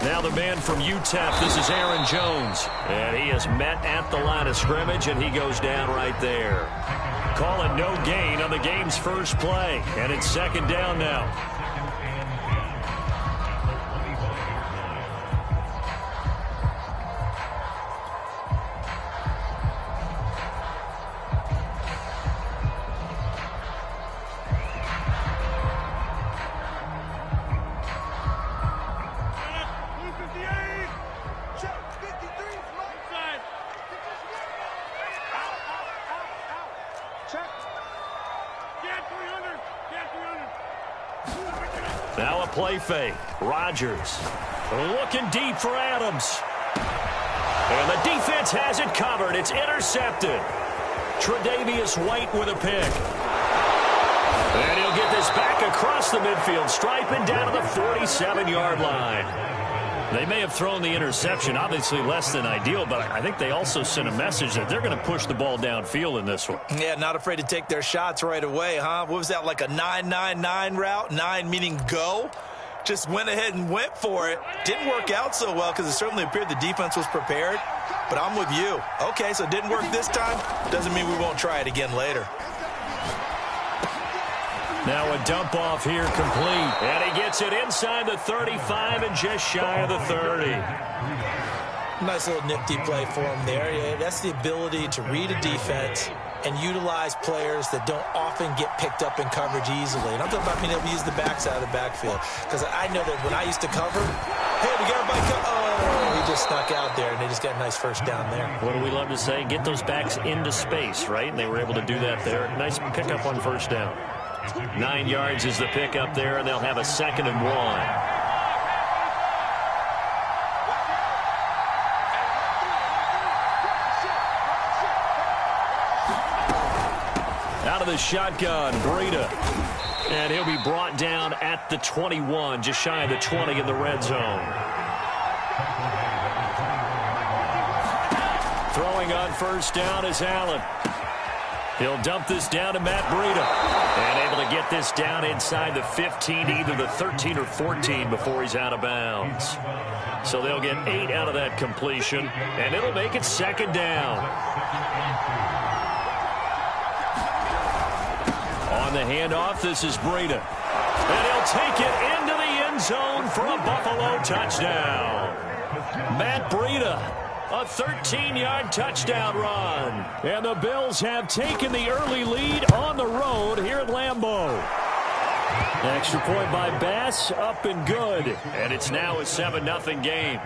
Now the man from UTEP, this is Aaron Jones. And he is met at the line of scrimmage, and he goes down right there. Call it no gain on the game's first play. And it's second down now. Now a play fake. Rodgers looking deep for Adams. And the defense has it covered. It's intercepted. Tre'Davious White with a pick. And he'll get this back across the midfield stripe and down to the 47-yard line. They may have thrown the interception, obviously less than ideal, but I think they also sent a message that they're going to push the ball downfield in this one. Yeah, not afraid to take their shots right away, huh? What was that, like a 9-9-9 route? 9 meaning go? Just went ahead and went for it. Didn't work out so well because it certainly appeared the defense was prepared. But I'm with you. Okay, so it didn't work this time. Doesn't mean we won't try it again later. Now a dump off here complete. And he gets it inside the 35 and just shy of the 30. Nice little nifty play for him there. Yeah, that's the ability to read a defense and utilize players that don't often get picked up in coverage easily. And I'm talking about being able to use the backside of the backfield. Because I know that when I used to cover, hey, we got everybody oh, he just snuck out there, and they just got a nice first down there. What do we love to say? Get those backs into space, right? And they were able to do that there. Nice pickup on first down. 9 yards is the pickup there, and they'll have a 2nd and 1. Out of the shotgun, Breida. And he'll be brought down at the 21, just shy of the 20 in the red zone. Throwing on first down is Allen. He'll dump this down to Matt Breida. And able to get this down inside the 15, either the 13 or 14 before he's out of bounds. So they'll get 8 out of that completion, and it'll make it 2nd down. On the handoff, this is Breida. And he'll take it into the end zone for a Buffalo touchdown. Matt Breida. A 13-yard touchdown run. And the Bills have taken the early lead on the road here at Lambeau. Extra point by Bass, up and good. And it's now a 7-0 game.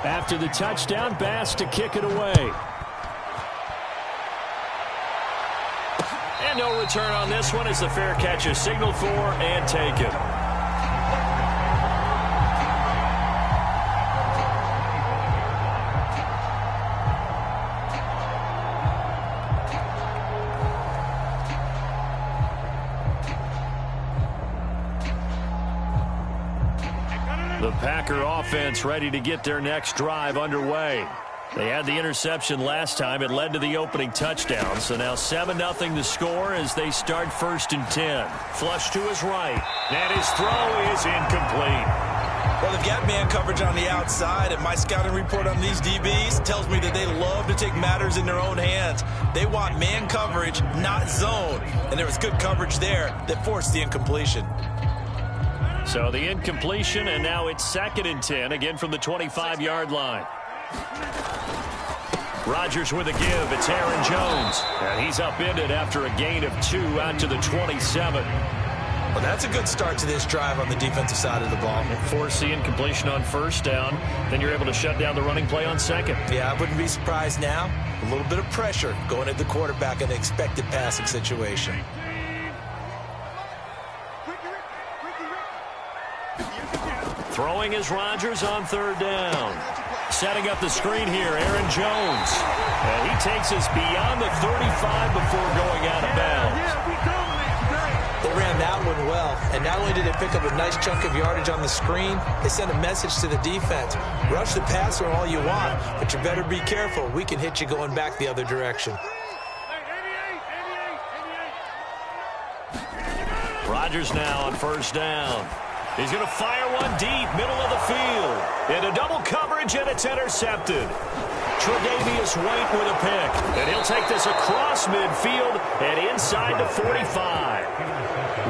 After the touchdown, Bass to kick it away. And no return on this one as the fair catch is signaled for and taken. The Packer offense ready to get their next drive underway. They had the interception last time. It led to the opening touchdown. So now 7-0 the score as they start 1st and 10. Flush to his right. And his throw is incomplete. Well, they've got man coverage on the outside, and my scouting report on these DBs tells me that they love to take matters in their own hands. They want man coverage, not zone. And there was good coverage there that forced the incompletion. So the incompletion, and now it's 2nd and 10, again from the 25-yard line. Rodgers with a give. It's Aaron Jones. And he's upended after a gain of 2 out to the 27. Well, that's a good start to this drive on the defensive side of the ball. Force the incompletion on first down. Then you're able to shut down the running play on 2nd. Yeah, I wouldn't be surprised now. A little bit of pressure going at the quarterback in an expected passing situation. Throwing is Rodgers on 3rd down. Setting up the screen here, Aaron Jones. And he takes us beyond the 35 before going out of bounds. They ran that one well, and not only did they pick up a nice chunk of yardage on the screen, they sent a message to the defense. Rush the passer all you want, but you better be careful. We can hit you going back the other direction. Rodgers now on first down. He's going to fire one deep, middle of the field. Into double coverage, and it's intercepted. Tre'Davious White with a pick. And he'll take this across midfield and inside the 45.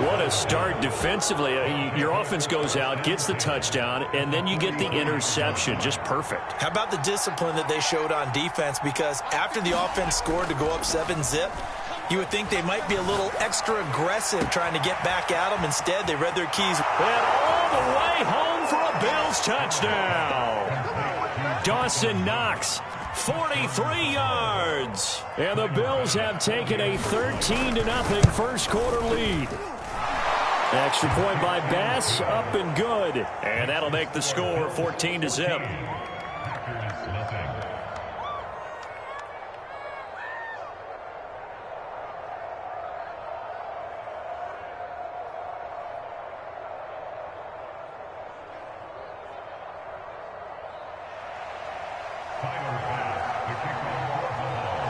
What a start defensively. Your offense goes out, gets the touchdown, and then you get the interception. Just perfect. How about the discipline that they showed on defense? Because after the offense scored to go up 7-zip, you would think they might be a little extra aggressive trying to get back at them. Instead, they read their keys. And all the way home for a Bills touchdown. Dawson Knox, 43 yards. And the Bills have taken a 13-0 first quarter lead. Extra point by Bass, up and good. And that'll make the score 14-0.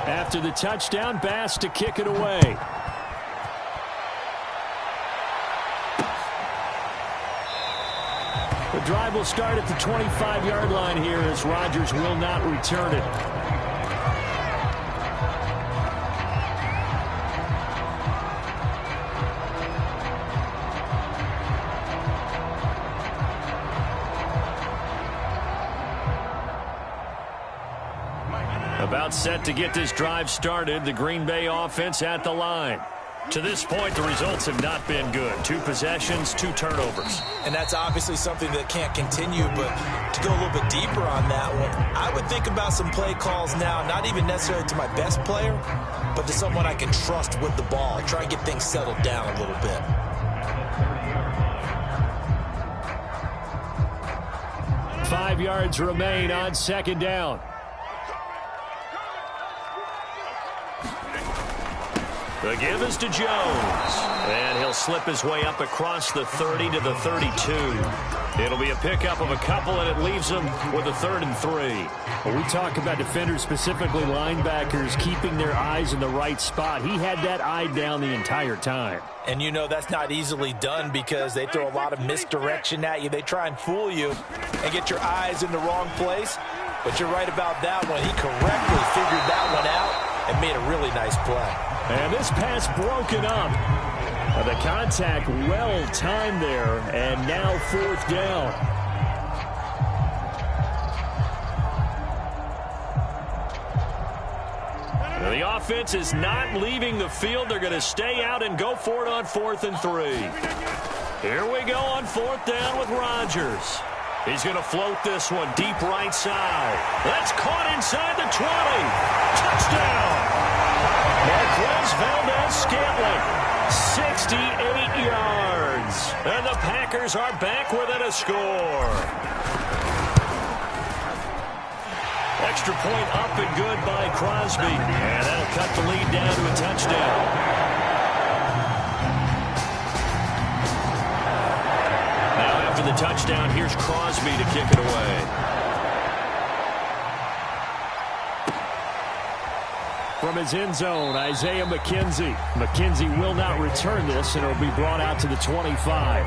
After the touchdown, Bass to kick it away. The drive will start at the 25-yard line here as Rodgers will not return it. About set to get this drive started. The Green Bay offense at the line. To this point, the results have not been good. 2 possessions, 2 turnovers. And that's obviously something that can't continue, but to go a little bit deeper on that one, I would think about some play calls now, not even necessarily to my best player, but to someone I can trust with the ball. Try and get things settled down a little bit. Five yards remain on second down. The give is to Jones. And he'll slip his way up across the 30 to the 32. It'll be a pickup of a couple, and it leaves him with a 3rd and 3. Well, we talk about defenders, specifically linebackers, keeping their eyes in the right spot. He had that eye down the entire time. And you know that's not easily done because they throw a lot of misdirection at you. They try and fool you and get your eyes in the wrong place. But you're right about that one. He correctly figured that one out and made a really nice play. And this pass broken up. The contact well timed there, and now 4th down. The offense is not leaving the field. They're going to stay out and go for it on 4th and 3. Here we go on 4th down with Rodgers. He's going to float this one deep right side. That's caught inside the 20. Touchdown. Marquez Valdes-Scantling, 68 yards. And the Packers are back within a score. Extra point up and good by Crosby. And that'll cut the lead down to a touchdown. Now after the touchdown, here's Crosby to kick it away. From his end zone, Isaiah McKenzie. McKenzie will not return this, and it'll be brought out to the 25.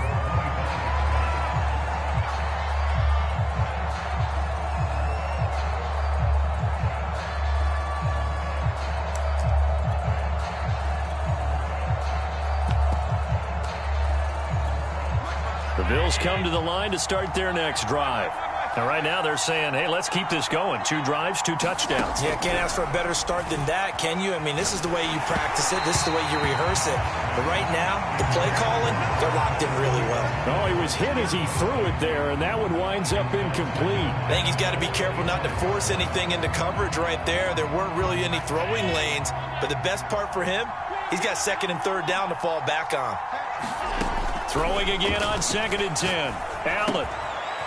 The Bills come to the line to start their next drive. And right now they're saying, hey, let's keep this going. 2 drives, 2 touchdowns. Yeah, can't ask for a better start than that, can you? I mean, this is the way you practice it. This is the way you rehearse it. But right now, the play calling, they're locked in really well. Oh, he was hit as he threw it there, and that one winds up incomplete. I think he's got to be careful not to force anything into coverage right there. There weren't really any throwing lanes. But the best part for him, he's got 2nd and 3rd down to fall back on. Throwing again on 2nd and 10. Allen.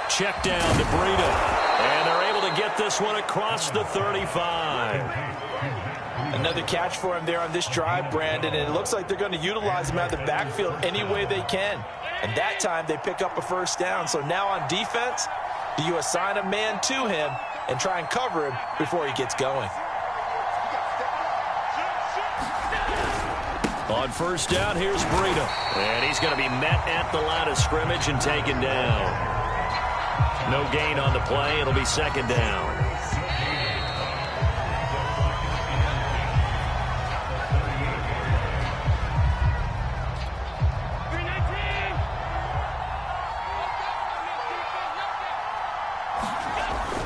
Check down to Breida. And they're able to get this one across the 35. Another catch for him there on this drive, Brandon. And it looks like they're going to utilize him out of the backfield any way they can. And that time they pick up a 1st down. So now on defense, do you assign a man to him and try and cover him before he gets going? On first down, here's Breida. And he's going to be met at the line of scrimmage and taken down. No gain on the play. It'll be second down.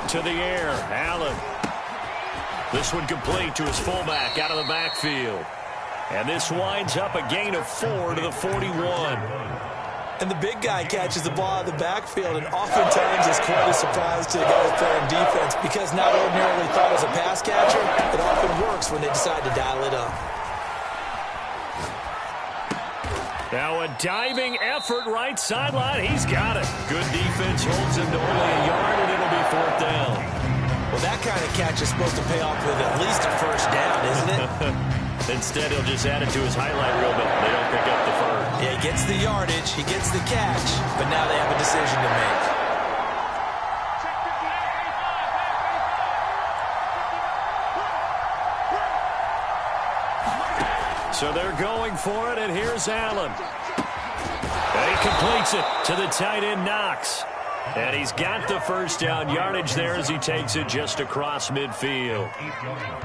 To the air, Allen. This one complete to his fullback out of the backfield. And this winds up a gain of 4 to the 41. And the big guy catches the ball out of the backfield, and oftentimes it's quite a surprise to the guys playing defense because not ordinarily thought as a pass catcher, it often works when they decide to dial it up. Now a diving effort right sideline. He's got it. Good defense holds him to only a yard, and it'll be fourth down. Well, that kind of catch is supposed to pay off with at least a first down, isn't it? Instead, he'll just add it to his highlight reel, but they don't pick up the first. Yeah, he gets the yardage, he gets the catch, but now they have a decision to make. So they're going for it, and here's Allen. And he completes it to the tight end, Knox. And he's got the first down yardage there as he takes it just across midfield.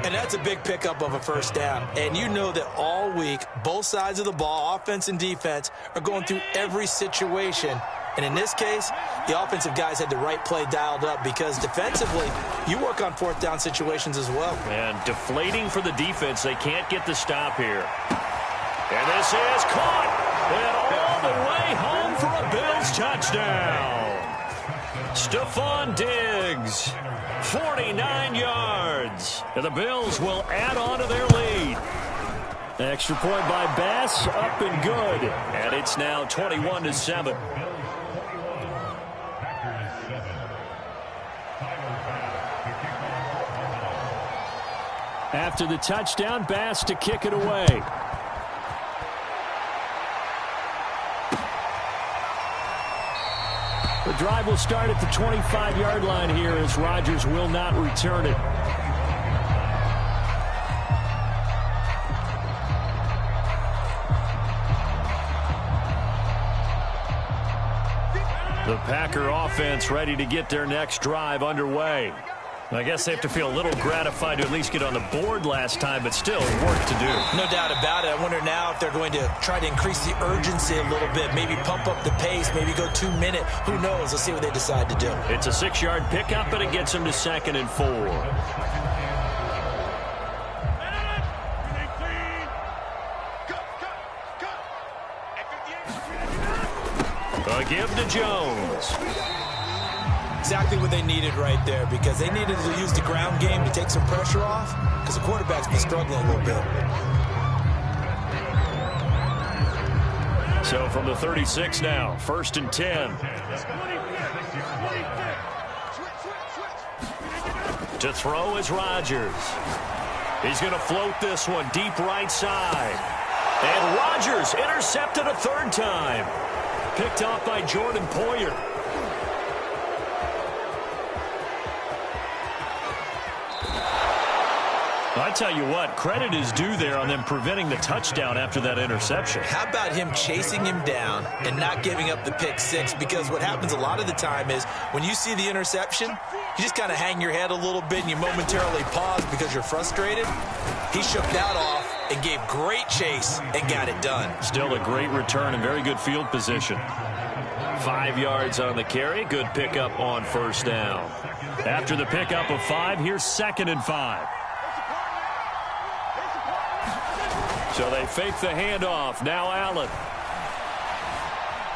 And that's a big pickup of a first down. And you know that all week, both sides of the ball, offense and defense, are going through every situation. And in this case, the offensive guys had the right play dialed up because defensively, you work on fourth down situations as well. And deflating for the defense. They can't get the stop here. And this is caught. And all the way home for a Bills touchdown. Stephon Diggs, 49 yards. And the Bills will add on to their lead. Extra point by Bass, up and good. And it's now 21-7. After the touchdown, Bass to kick it away. The drive will start at the 25-yard line here as Rodgers will not return it. The Packer offense ready to get their next drive underway. I guess they have to feel a little gratified to at least get on the board last time, but still work to do. No doubt about it. I wonder now if they're going to try to increase the urgency a little bit, maybe pump up the pace, maybe go 2-minute. Who knows? Let's see what they decide to do. It's a 6-yard pickup, but it gets them to 2nd and 4. A give to Jones. Exactly what they needed right there because they needed to use the ground game to take some pressure off because the quarterback's been struggling a little bit. So from the 36 now, 1st and 10. To throw is Rodgers. He's going to float this one deep right side. And Rodgers intercepted a third time. Picked off by Jordan Poyer. I tell you what, credit is due there on them preventing the touchdown after that interception. How about him chasing him down and not giving up the pick six? Because what happens a lot of the time is when you see the interception, you just kind of hang your head a little bit and you momentarily pause because you're frustrated. He shook that off and gave great chase and got it done. Still a great return and very good field position. 5 yards on the carry. Good pickup on first down. After the pickup of 5, here's 2nd and 5. So they fake the handoff. Now Allen.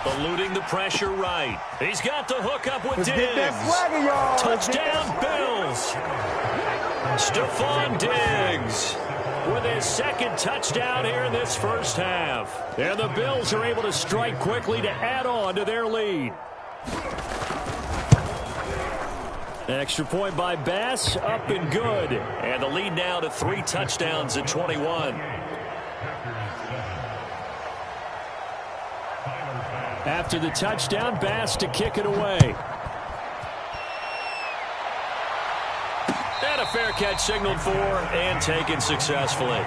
Eluding the pressure right. He's got the hook up with Diggs. Touchdown Bills. Stephon Diggs with his 2nd touchdown here in this first half. And the Bills are able to strike quickly to add on to their lead. Extra point by Bass, up and good. And the lead now to 3 touchdowns at 21. After the touchdown, Bass to kick it away. And a fair catch signaled for and taken successfully.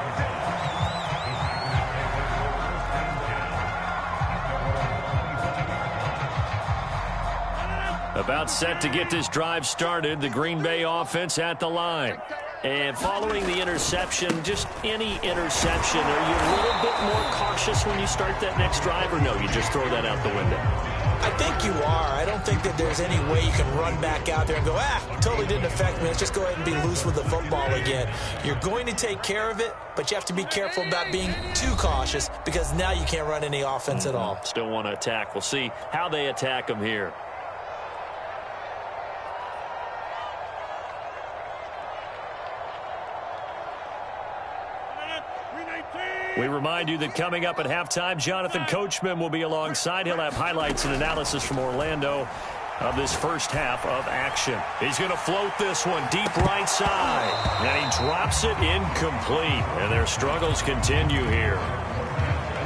About set to get this drive started, the Green Bay offense at the line. And following the interception, just any interception, are you a little bit more cautious when you start that next drive, or no, you just throw that out the window? I think you are. I don't think that there's any way you can run back out there and go, totally didn't affect me. Let's just go ahead and be loose with the football again. You're going to take care of it, but you have to be careful about being too cautious because now you can't run any offense at all. Still want to attack. We'll see how they attack them here. We remind you that coming up at halftime, Jonathan Coachman will be alongside. He'll have highlights and analysis from Orlando of this first half of action. He's going to float this one deep right side, and he drops it incomplete. And their struggles continue here.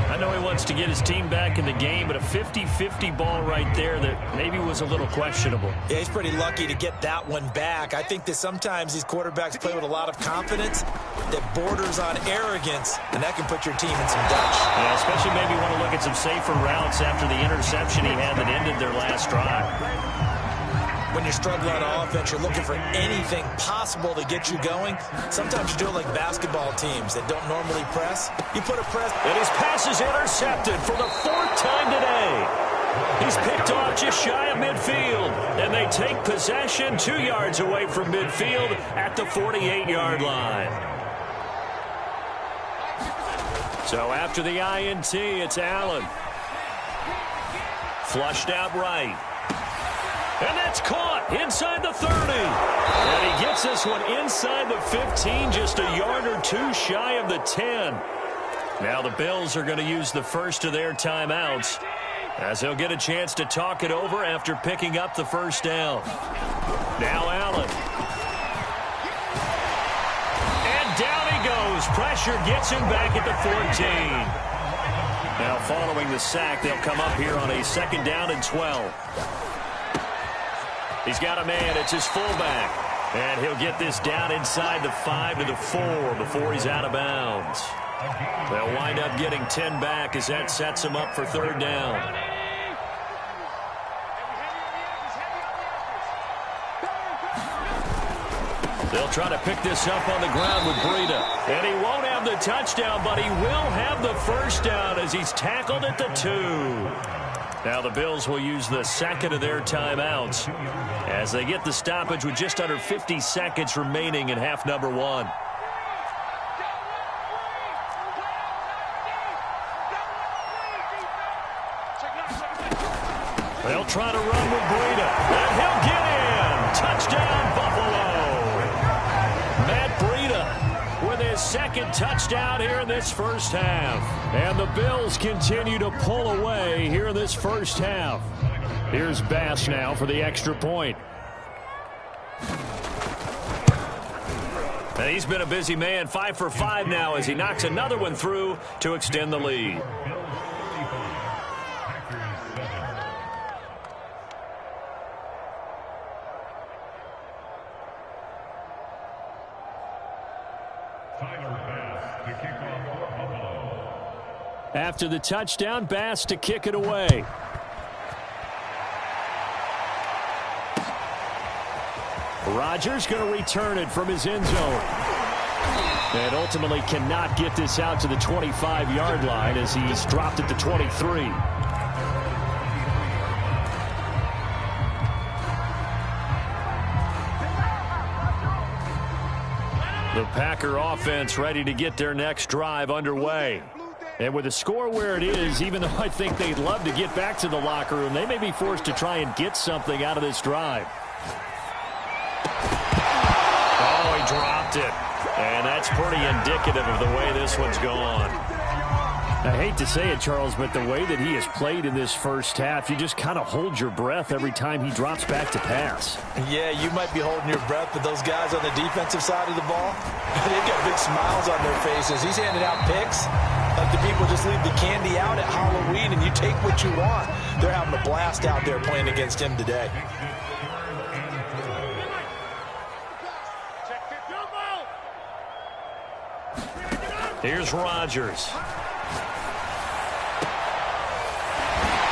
I know he wants to get his team back in the game, but a 50-50 ball right there that maybe was a little questionable. Yeah, he's pretty lucky to get that one back. I think that sometimes these quarterbacks play with a lot of confidence that borders on arrogance, and that can put your team in some dutch. Yeah, especially maybe want to look at some safer routes after the interception he had that ended their last drive. When you're struggling on offense, you're looking for anything possible to get you going. Sometimes you do it like basketball teams that don't normally press. You put a press. And his pass is intercepted for the fourth time today. He's picked off just shy of midfield. And they take possession 2 yards away from midfield at the 48-yard line. So after the INT, it's Allen. Flushed out right. And that's caught inside the 30. And he gets this one inside the 15, just a yard or two shy of the 10. Now the Bills are going to use the first of their timeouts as they'll get a chance to talk it over after picking up the first down. Now Allen. And down he goes. Pressure gets him back at the 14. Now following the sack, they'll come up here on a 2nd down and 12. He's got a man. It's his fullback. And he'll get this down inside the 5 to the 4 before he's out of bounds. They'll wind up getting 10 back as that sets him up for 3rd down. They'll try to pick this up on the ground with Breida. And he won't have the touchdown, but he will have the first down as he's tackled at the 2. Now the Bills will use the second of their timeouts as they get the stoppage with just under 50 seconds remaining in half number 1. They'll try to run with Breida. And he'll get in. Touchdown, Buffalo. Matt Breida with his 2nd touchdown here in this first half. And the Bills continue to pull away here in this first half. Here's Bass now for the extra point. And he's been a busy man, 5 for 5 now as he knocks another one through to extend the lead. After the touchdown, Bass to kick it away. Rodgers going to return it from his end zone. And ultimately cannot get this out to the 25-yard line as he's dropped at the 23. The Packer offense ready to get their next drive underway. And with the score where it is, even though I think they'd love to get back to the locker room, they may be forced to try and get something out of this drive. Oh, he dropped it. And that's pretty indicative of the way this one's gone. I hate to say it, Charles, but the way that he has played in this first half, you just kind of hold your breath every time he drops back to pass. Yeah, you might be holding your breath, but those guys on the defensive side of the ball, they've got big smiles on their faces. He's handing out picks like the people just leave the candy out at Halloween and you take what you want. They're having a blast out there playing against him today. Here's Rodgers.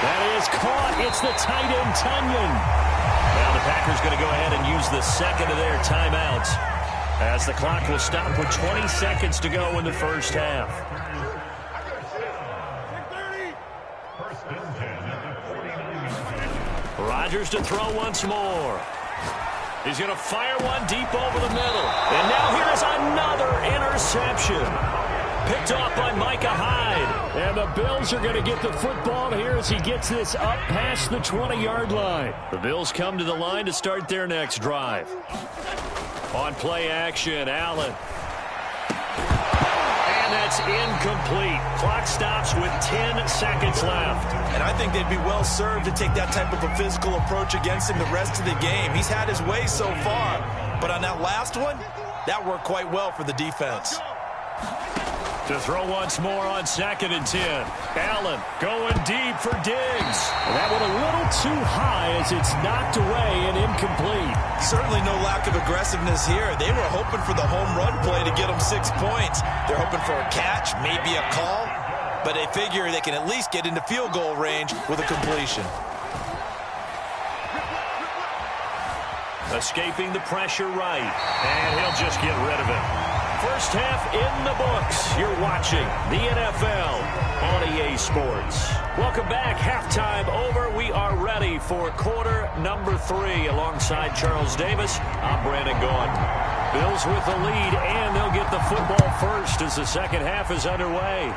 That is caught. It's the tight end, Tunyon. Now the Packers going to go ahead and use the second of their timeouts as the clock will stop with 20 seconds to go in the first half. Rodgers to throw once more. He's going to fire one deep over the middle. And now here is another interception. Picked off by Micah Hyde. And the Bills are going to get the football here as he gets this up past the 20-yard line. The Bills come to the line to start their next drive. On play action, Allen. And that's incomplete. Clock stops with 10 seconds left. And I think they'd be well served to take that type of a physical approach against him the rest of the game. He's had his way so far. But on that last one, that worked quite well for the defense. To throw once more on 2nd and 10. Allen going deep for Diggs. And that one a little too high as it's knocked away and incomplete. Certainly no lack of aggressiveness here. They were hoping for the home run play to get them 6 points. They're hoping for a catch, maybe a call, but they figure they can at least get into field goal range with a completion. Escaping the pressure right, and he'll just get rid of it. First half in the books. You're watching the NFL on EA Sports. Welcome back. Halftime over. We are ready for quarter number 3 alongside Charles Davis. I'm Brandon Gaudin. Bills with the lead, and they'll get the football first as the second half is underway.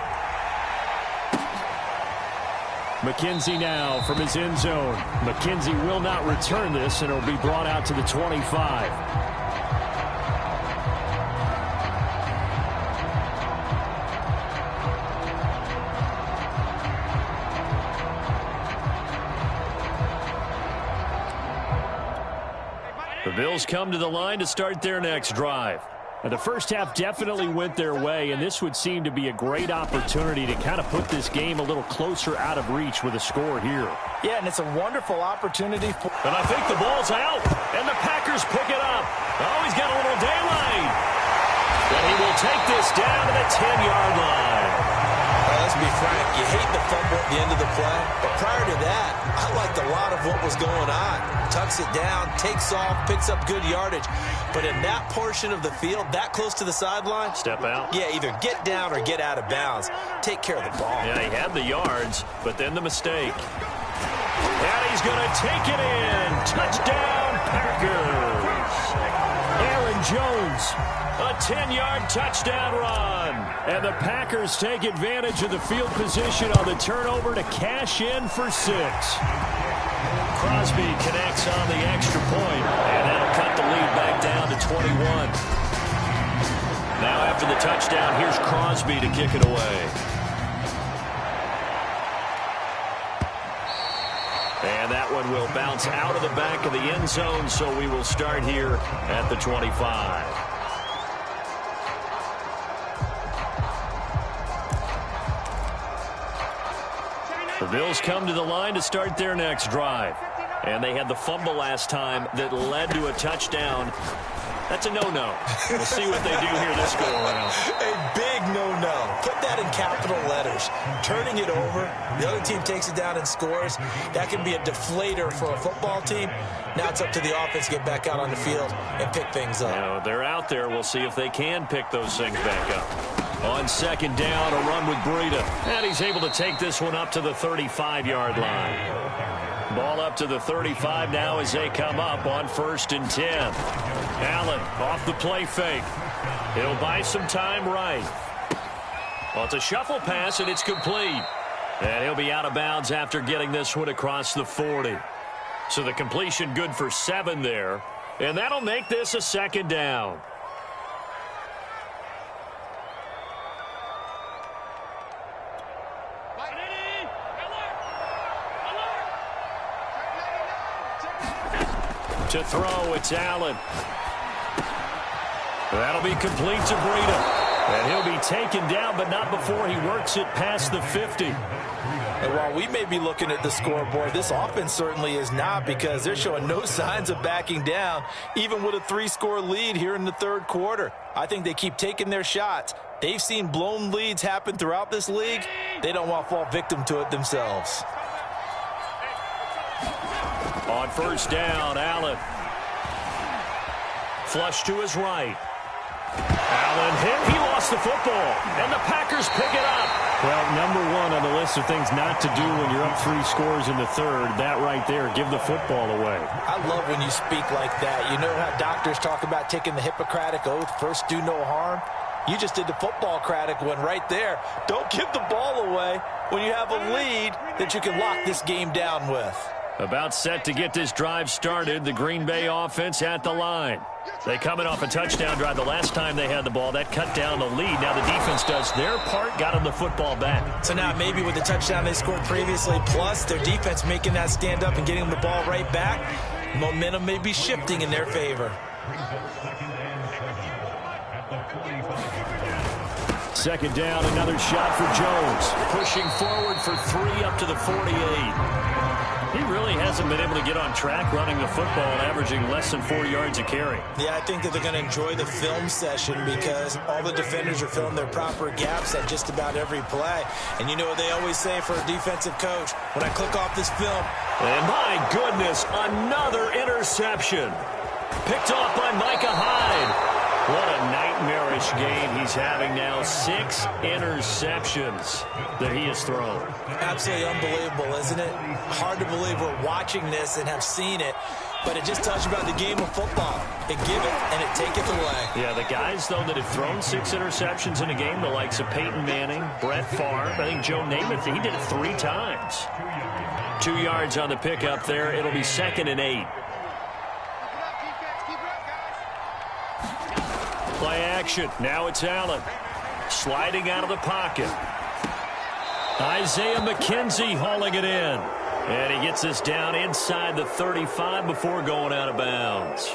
McKenzie now from his end zone. McKenzie will not return this, and it'll be brought out to the 25. The Bills come to the line to start their next drive. And the first half definitely went their way, and this would seem to be a great opportunity to kind of put this game a little closer out of reach with a score here. Yeah, and it's a wonderful opportunity for... And I think the ball's out, and the Packers pick it up. Oh, he's got a little daylight. And he will take this down to the 10-yard line. Let's be frank, you hate the fumble at the end of the play, but prior to that, I liked a lot of what was going on. Tucks it down, takes off, picks up good yardage. But in that portion of the field, that close to the sideline, step out. Yeah, either get down or get out of bounds. Take care of the ball. Yeah, he had the yards, but then the mistake. And he's going to take it in. Touchdown, Packers. Aaron Jones. A 10-yard touchdown run. And the Packers take advantage of the field position on the turnover to cash in for 6. Crosby connects on the extra point, and that'll cut the lead back down to 21. Now after the touchdown, here's Crosby to kick it away. And that one will bounce out of the back of the end zone, so we will start here at the 25. The Bills come to the line to start their next drive. And they had the fumble last time that led to a touchdown. That's a no-no. We'll see what they do here this go-around. A big no-no. Put that in capital letters. Turning it over, the other team takes it down and scores. That can be a deflator for a football team. Now it's up to the offense to get back out on the field and pick things up. Now, they're out there. We'll see if they can pick those things back up. On second down, a run with Breida. And he's able to take this one up to the 35-yard line. Ball up to the 35 now as they come up on 1st and 10. Allen off the play fake. He'll buy some time right. Well, it's a shuffle pass, and it's complete. And he'll be out of bounds after getting this one across the 40. So the completion good for 7 there. And that'll make this a second down. To throw, it's Allen. That'll be complete to Breida. And he'll be taken down, but not before he works it past the 50. And while we may be looking at the scoreboard, this offense certainly is not, because they're showing no signs of backing down, even with a 3-score lead here in the third quarter. I think they keep taking their shots. They've seen blown leads happen throughout this league. They don't want to fall victim to it themselves. On first down, Allen. Flush to his right. Allen hit. He lost the football. And the Packers pick it up. Well, number one on the list of things not to do when you're up 3 scores in the third, that right there, give the football away. I love when you speak like that. You know how doctors talk about taking the Hippocratic Oath, first do no harm? You just did the football-cratic one right there. Don't give the ball away when you have a lead that you can lock this game down with. About set to get this drive started, the Green Bay offense at the line. They coming off a touchdown drive the last time they had the ball. That cut down the lead. Now the defense does their part, got them the football back. So now maybe with the touchdown they scored previously, plus their defense making that stand up and getting them the ball right back, momentum may be shifting in their favor. Second down, another shot for Jones. Pushing forward for 3 up to the 48. He really hasn't been able to get on track running the football and averaging less than 4 yards a carry. Yeah, I think that they're going to enjoy the film session because all the defenders are filling their proper gaps at just about every play. And you know what they always say for a defensive coach, when I click off this film. And my goodness, another interception. Picked off by Micah Hyde. What a nightmarish game he's having now. 6 interceptions that he has thrown. Absolutely unbelievable, isn't it? Hard to believe we're watching this and have seen it, but it just tells you about the game of football. It give it and it take it away. Yeah, the guys, though, that have thrown 6 interceptions in a game, the likes of Peyton Manning, Brett Favre, I think Joe Namath, he did it 3 times. 2 yards on the pickup there. It'll be 2nd and 8. Play action. Now it's Allen. Sliding out of the pocket. Isaiah McKenzie hauling it in. And he gets us down inside the 35 before going out of bounds.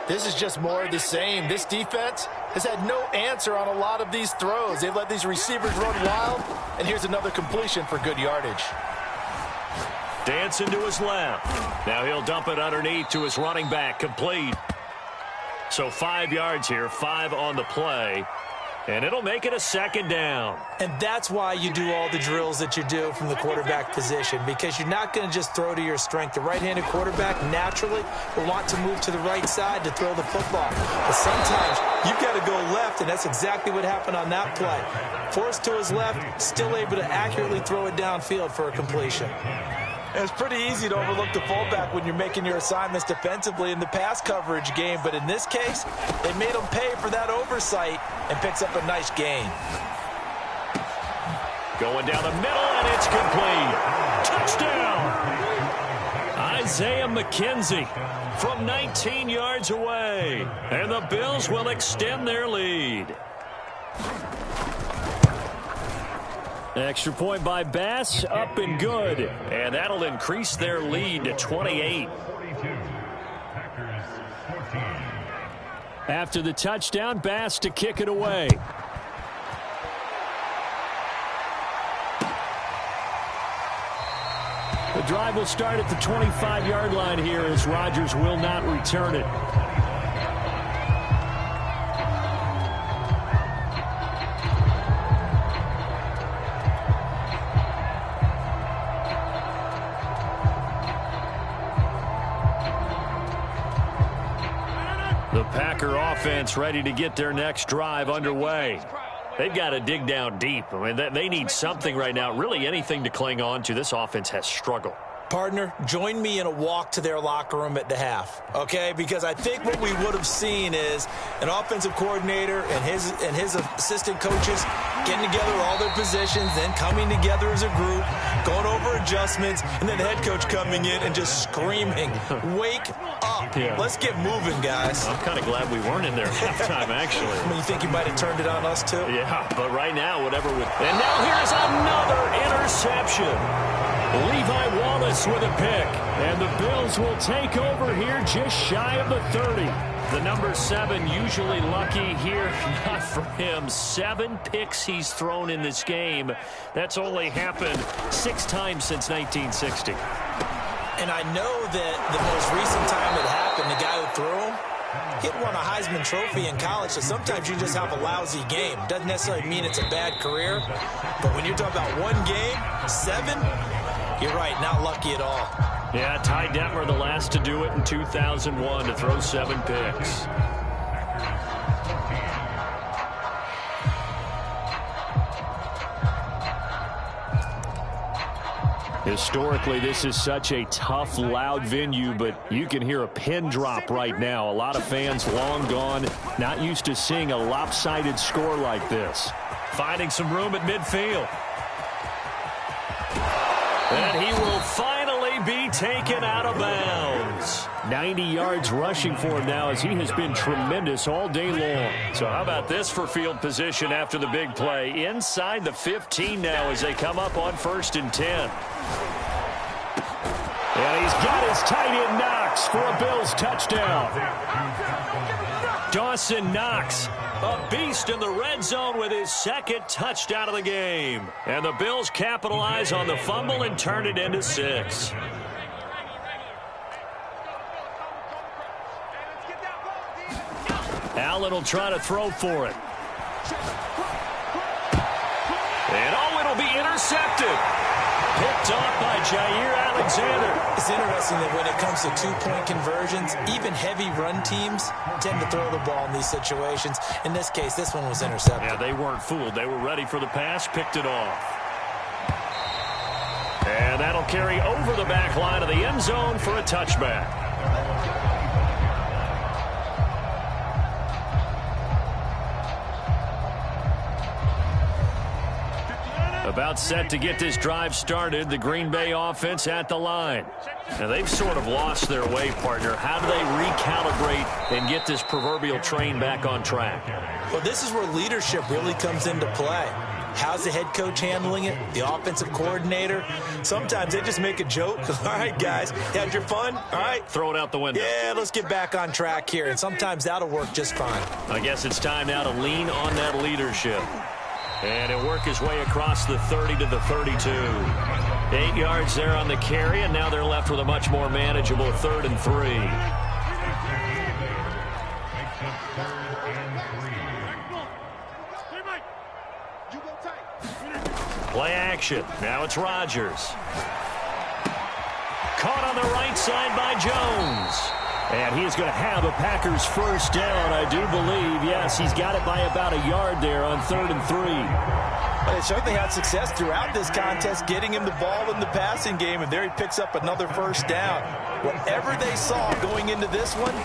This is just more of the same. This defense has had no answer on a lot of these throws. They've let these receivers run wild. And here's another completion for good yardage. Dancing to his left. Now he'll dump it underneath to his running back. Complete. So 5 yards here, 5 on the play, and it'll make it a 2nd down. And that's why you do all the drills that you do from the quarterback position, because you're not going to just throw to your strength. The right-handed quarterback naturally will want to move to the right side to throw the football. But sometimes you've got to go left, and that's exactly what happened on that play. Forced to his left, still able to accurately throw it downfield for a completion. It's pretty easy to overlook the fullback when you're making your assignments defensively in the pass coverage game. But in this case, they made him pay for that oversight and picks up a nice gain. Going down the middle, and it's complete. Touchdown! Isaiah McKenzie from 19 yards away. And the Bills will extend their lead. Extra point by Bass, up and good. And that'll increase their lead to 28. After the touchdown, Bass to kick it away. The drive will start at the 25-yard line here as Rodgers will not return it. The Packer offense ready to get their next drive underway. They've got to dig down deep. I mean, they need something right now, really anything to cling on to. This offense has struggled. Partner, join me in a walk to their locker room at the half, okay? Because I think what we would have seen is an offensive coordinator and his assistant coaches getting together all their positions, then coming together as a group, going over adjustments, and then the head coach coming in and just screaming, wake up. Yeah. Let's get moving, guys. I'm kind of glad we weren't in there at halftime, actually. I mean, you think you might have turned it on us, too? Yeah, but right now, whatever. And now here's another interception. Levi Wallace with a pick. And the Bills will take over here just shy of the 30. The number 7 usually lucky here. Not for him. 7 picks he's thrown in this game. That's only happened 6 times since 1960. And I know that the most recent time it happened, the guy who threw him, he had won a Heisman Trophy in college, so sometimes you just have a lousy game. Doesn't necessarily mean it's a bad career, but when you're talking about one game, 7, You're right, not lucky at all. Yeah, Ty Detmer, the last to do it in 2001, to throw 7 picks. Historically, this is such a tough, loud venue, but you can hear a pin drop right now. A lot of fans long gone, not used to seeing a lopsided score like this. Finding some room at midfield. And he will finally be taken out of bounds. 90 yards rushing for him now, as he has been tremendous all day long. So how about this for field position after the big play? Inside the 15 now as they come up on 1st and 10. And he's got his tight end Knox for a Bills touchdown. Dawson Knox, a beast in the red zone with his 2nd touchdown of the game. And the Bills capitalize on the fumble and turn it into 6. Allen will try to throw for it. And it'll be intercepted. Picked off by Jair Alexander. It's interesting that when it comes to 2-point conversions, even heavy run teams tend to throw the ball in these situations. In this case, this one was intercepted. Yeah, they weren't fooled. They were ready for the pass, picked it off. And that'll carry over the back line of the end zone for a touchback. About set to get this drive started, the Green Bay offense at the line. Now, they've sort of lost their way, partner. How do they recalibrate and get this proverbial train back on track? Well, this is where leadership really comes into play. How's the head coach handling it? The offensive coordinator? Sometimes they just make a joke. All right, guys, you had your fun? All right. Throw it out the window. Yeah, let's get back on track here. And sometimes that'll work just fine. I guess it's time now to lean on that leadership. And he'll work his way across the 30 to the 32. 8 yards there on the carry, and now they're left with a much more manageable 3rd and 3. Play action. Now it's Rodgers. Caught on the right side by Jones. And he is going to have a Packers first down, I do believe. Yes, he's got it by about a yard there on 3rd and 3. But they certainly had success throughout this contest, getting him the ball in the passing game, and there he picks up another first down. Whatever they saw going into this one,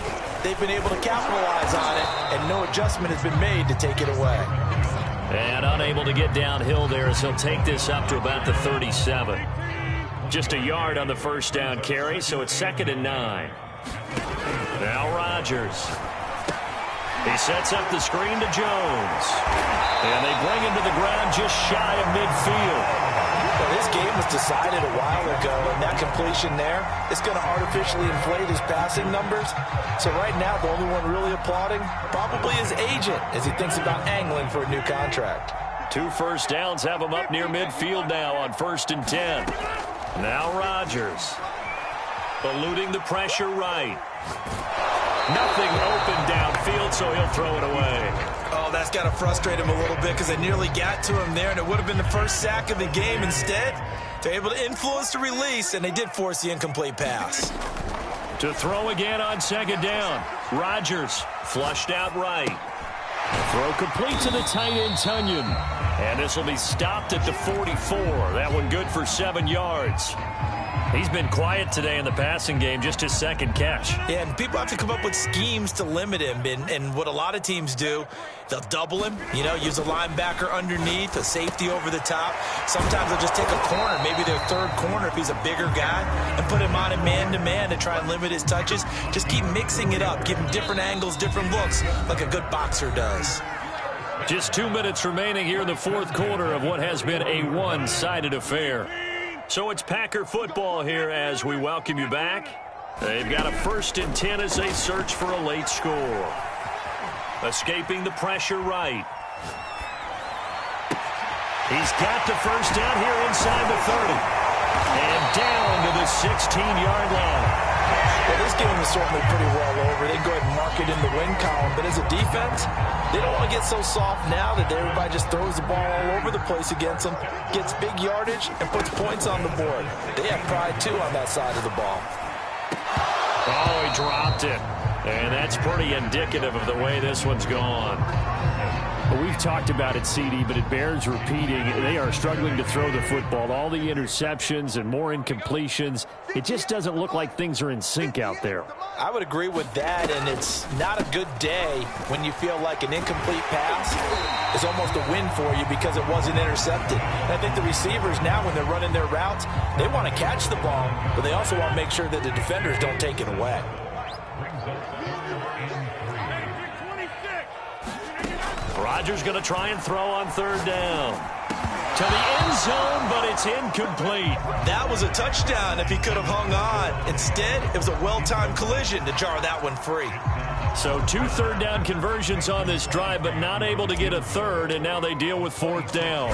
they've been able to capitalize on it, and no adjustment has been made to take it away. And unable to get downhill there as he'll take this up to about the 37. Just a yard on the first down carry, so it's 2nd and 9. Now Rodgers. He sets up the screen to Jones. And they bring him to the ground just shy of midfield. Well, this game was decided a while ago, and that completion there is going to artificially inflate his passing numbers. So right now, the only one really applauding probably his agent as he thinks about angling for a new contract. 2 first downs have him up near midfield now on 1st and 10. Now Rodgers. Eluding the pressure right. Nothing open downfield, so he'll throw it away. Oh, that's got to frustrate him a little bit because they nearly got to him there, and it would have been the first sack of the game. Instead, they're able to influence the release, and they did force the incomplete pass. To throw again on 2nd down. Rodgers flushed out right. Throw complete to the tight end, Tunyon. And this will be stopped at the 44. That one good for 7 yards. He's been quiet today in the passing game, just his 2nd catch. Yeah, and people have to come up with schemes to limit him. And what a lot of teams do, they'll double him, use a linebacker underneath, a safety over the top. Sometimes they'll just take a corner, maybe their 3rd corner if he's a bigger guy, and put him on a man-to-man to try and limit his touches. Just keep mixing it up, give him different angles, different looks, like a good boxer does. Just 2 minutes remaining here in the 4th quarter of what has been a one-sided affair. So it's Packer football here as we welcome you back. They've got a 1st and 10 as they search for a late score. Escaping the pressure right. He's got the first down here inside the 30. And down to the 16-yard line. Well, this game is certainly pretty well over. They can go ahead and mark it in the win column. But as a defense, they don't want to get so soft now that everybody just throws the ball all over the place against them, gets big yardage, and puts points on the board. They have pride, too, on that side of the ball. Oh, he dropped it. And that's pretty indicative of the way this one's gone. Well, we've talked about it, CD, but it bears repeating. They are struggling to throw the football. All the interceptions and more incompletions. It just doesn't look like things are in sync out there. I would agree with that, and it's not a good day when you feel like an incomplete pass is almost a win for you because it wasn't intercepted. And I think the receivers now, when they're running their routes, they want to catch the ball, but they also want to make sure that the defenders don't take it away. Rodgers going to try and throw on third down. To the end zone, but it's incomplete. That was a touchdown if he could have hung on. Instead, it was a well-timed collision to jar that one free. So 2 third-down conversions on this drive, but not able to get a third, and now they deal with fourth down.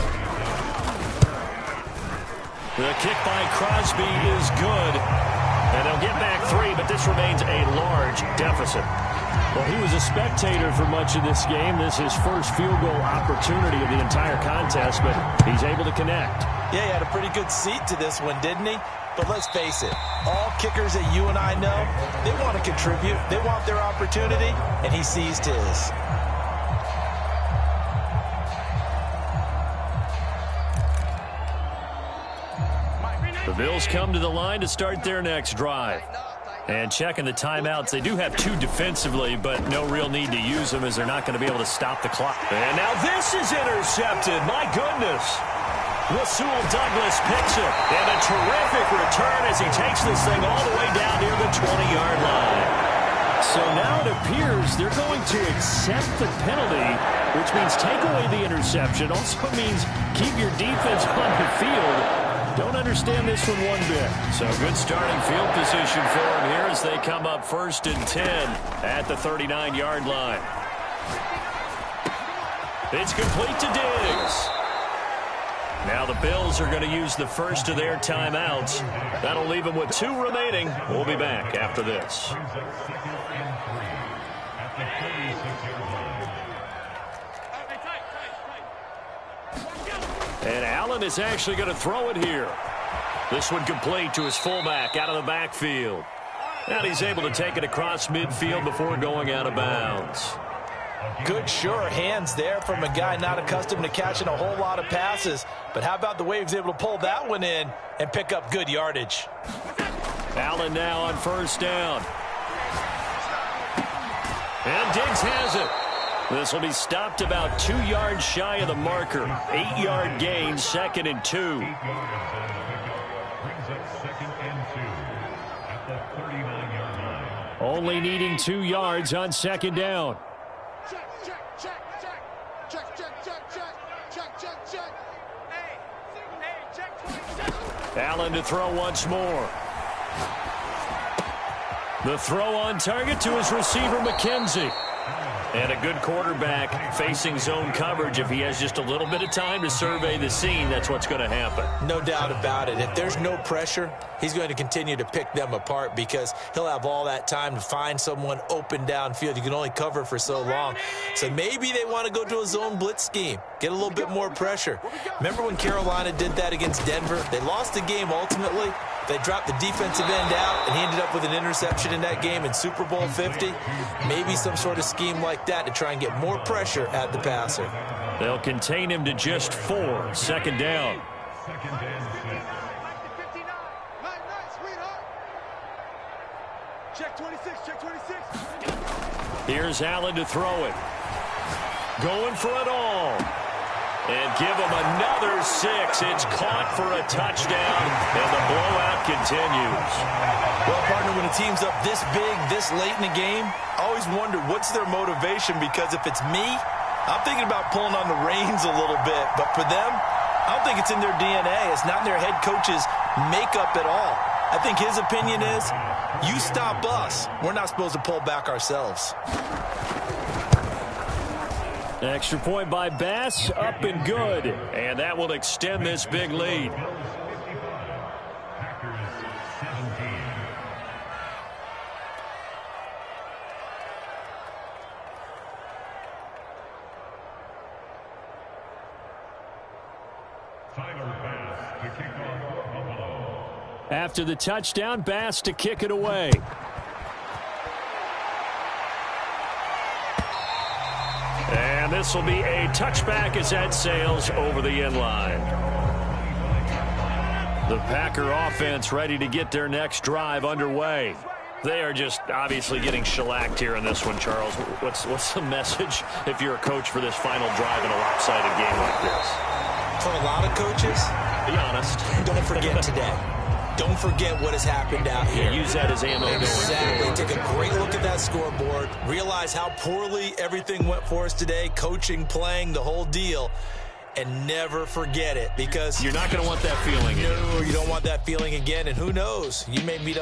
The kick by Crosby is good, and they'll get back 3, but this remains a large deficit. Well, he was a spectator for much of this game. This is his first field goal opportunity of the entire contest, but he's able to connect. Yeah, he had a pretty good seat to this one, didn't he? But let's face it, all kickers that you and I know, they want to contribute. They want their opportunity, and he seized his. The Bills come to the line to start their next drive. And checking the timeouts, they do have 2 defensively, but no real need to use them as they're not going to be able to stop the clock. And now this is intercepted. My goodness. Rasul Douglas picks it. And a terrific return as he takes this thing all the way down near the 20-yard line. So now it appears they're going to accept the penalty, which means take away the interception. Also means keep your defense on the field. Don't understand this one bit. So good starting field position for him here as they come up 1st and 10 at the 39-yard line. It's complete to Diggs. Now the Bills are going to use the first of their timeouts. That'll leave them with 2 remaining. We'll be back after this. And Allen is actually going to throw it here. This one complete to his fullback out of the backfield. And he's able to take it across midfield before going out of bounds. Good, sure hands there from a guy not accustomed to catching a whole lot of passes. But how about the way he was able to pull that one in and pick up good yardage? Allen now on first down. And Diggs has it. This will be stopped about 2 yards shy of the marker. 8-yard gain, 2nd and 2. Only needing 2 yards on 2nd down. Allen to throw once more. The throw on target to his receiver, McKenzie. And a good quarterback facing zone coverage. If he has just a little bit of time to survey the scene, that's what's going to happen. No doubt about it. If there's no pressure, he's going to continue to pick them apart because he'll have all that time to find someone open downfield. You can only cover for so long. So maybe they want to go to a zone blitz scheme, get a little bit more pressure. Remember when Carolina did that against Denver? They lost the game ultimately. They dropped the defensive end out, and he ended up with an interception in that game in Super Bowl 50. Maybe some sort of scheme like that to try and get more pressure at the passer. They'll contain him to just 4. 2nd down. Check 26, check 26. Here's Allen to throw it. Going for it all. And give him another 6. It's caught for a touchdown, and the blowout continues. Well, partner, when a team's up this big, this late in the game, I always wonder what's their motivation, because if it's me, I'm thinking about pulling on the reins a little bit. But for them, I don't think it's in their DNA. It's not in their head coach's makeup at all. I think his opinion is, you stop us. We're not supposed to pull back ourselves. Extra point by Bass, up and good. And that will extend this big lead. After the touchdown, Bass to kick it away. And this will be a touchback as that sails over the end line. The Packer offense ready to get their next drive underway. They are just obviously getting shellacked here in this one, Charles. What's the message if you're a coach for this final drive in a lopsided game like this? For a lot of coaches, be honest, don't forget today. Don't forget what has happened out here. Use that as ammo. Exactly. Take a great look at that scoreboard. Realize how poorly everything went for us today. Coaching, playing, the whole deal. And never forget it, because you're not going to want that feeling again. No, you don't want that feeling again. And who knows? You may meet up